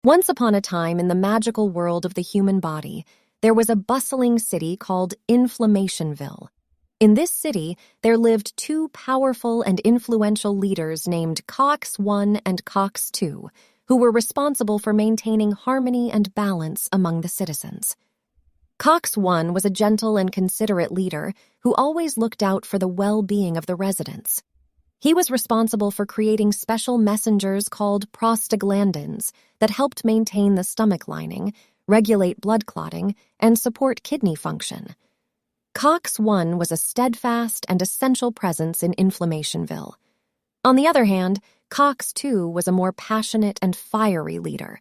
Once upon a time in the magical world of the human body, there was a bustling city called Inflammationville. In this city, there lived two powerful and influential leaders named Cox I and Cox II, who were responsible for maintaining harmony and balance among the citizens. Cox I was a gentle and considerate leader who always looked out for the well-being of the residents. He was responsible for creating special messengers called prostaglandins that helped maintain the stomach lining, regulate blood clotting, and support kidney function. Cox I was a steadfast and essential presence in Inflammationville. On the other hand, Cox II was a more passionate and fiery leader.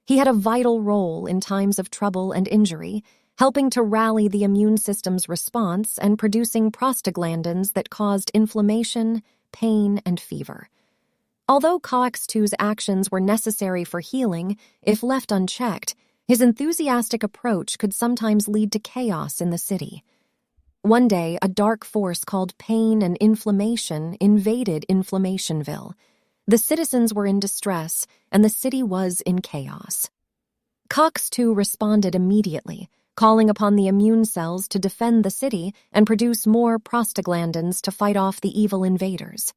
He had a vital role in times of trouble and injury, helping to rally the immune system's response and producing prostaglandins that caused inflammation, pain, and fever. Although Cox II's actions were necessary for healing, if left unchecked, his enthusiastic approach could sometimes lead to chaos in the city. One day, a dark force called pain and inflammation invaded Inflammationville. The citizens were in distress, and the city was in chaos. Cox II responded immediately, calling upon the immune cells to defend the city and produce more prostaglandins to fight off the evil invaders.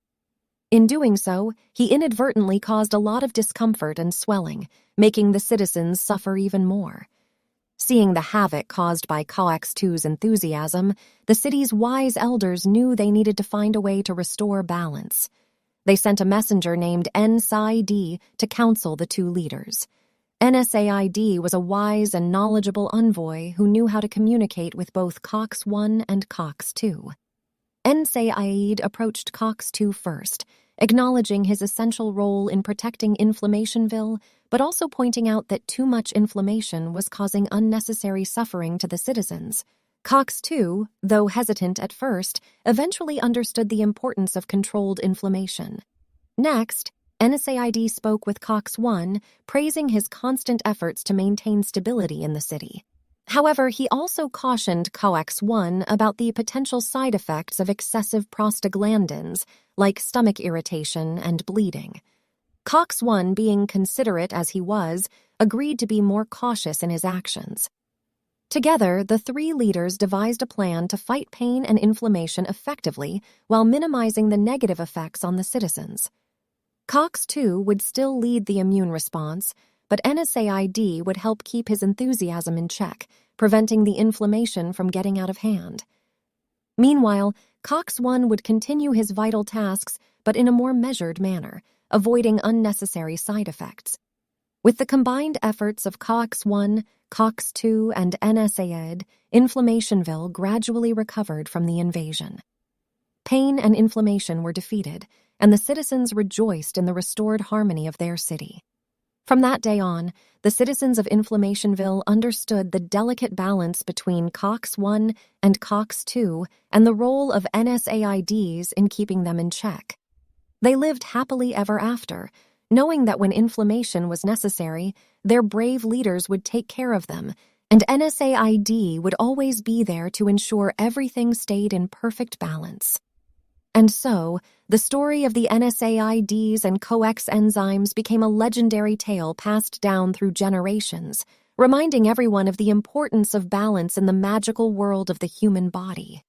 In doing so, he inadvertently caused a lot of discomfort and swelling, making the citizens suffer even more. Seeing the havoc caused by Cox II's enthusiasm, the city's wise elders knew they needed to find a way to restore balance. They sent a messenger named NSAID to counsel the two leaders. NSAID was a wise and knowledgeable envoy who knew how to communicate with both Cox I and Cox II. NSAID approached Cox II first, acknowledging his essential role in protecting Inflammationville, but also pointing out that too much inflammation was causing unnecessary suffering to the citizens. Cox II, though hesitant at first, eventually understood the importance of controlled inflammation. Next, NSAID spoke with Cox I, praising his constant efforts to maintain stability in the city. However, he also cautioned Cox I about the potential side effects of excessive prostaglandins, like stomach irritation and bleeding. Cox I, being considerate as he was, agreed to be more cautious in his actions. Together, the three leaders devised a plan to fight pain and inflammation effectively while minimizing the negative effects on the citizens. Cox II would still lead the immune response, but NSAID would help keep his enthusiasm in check, preventing the inflammation from getting out of hand. Meanwhile, Cox I would continue his vital tasks, but in a more measured manner, avoiding unnecessary side effects. With the combined efforts of Cox I, Cox II, and NSAID, Inflammationville gradually recovered from the invasion. Pain and inflammation were defeated, and the citizens rejoiced in the restored harmony of their city. From that day on, the citizens of Inflammationville understood the delicate balance between Cox I and Cox II and the role of NSAIDs in keeping them in check. They lived happily ever after, knowing that when inflammation was necessary, their brave leaders would take care of them, and NSAID would always be there to ensure everything stayed in perfect balance. And so, the story of the NSAIDs and CoX enzymes became a legendary tale passed down through generations, reminding everyone of the importance of balance in the magical world of the human body.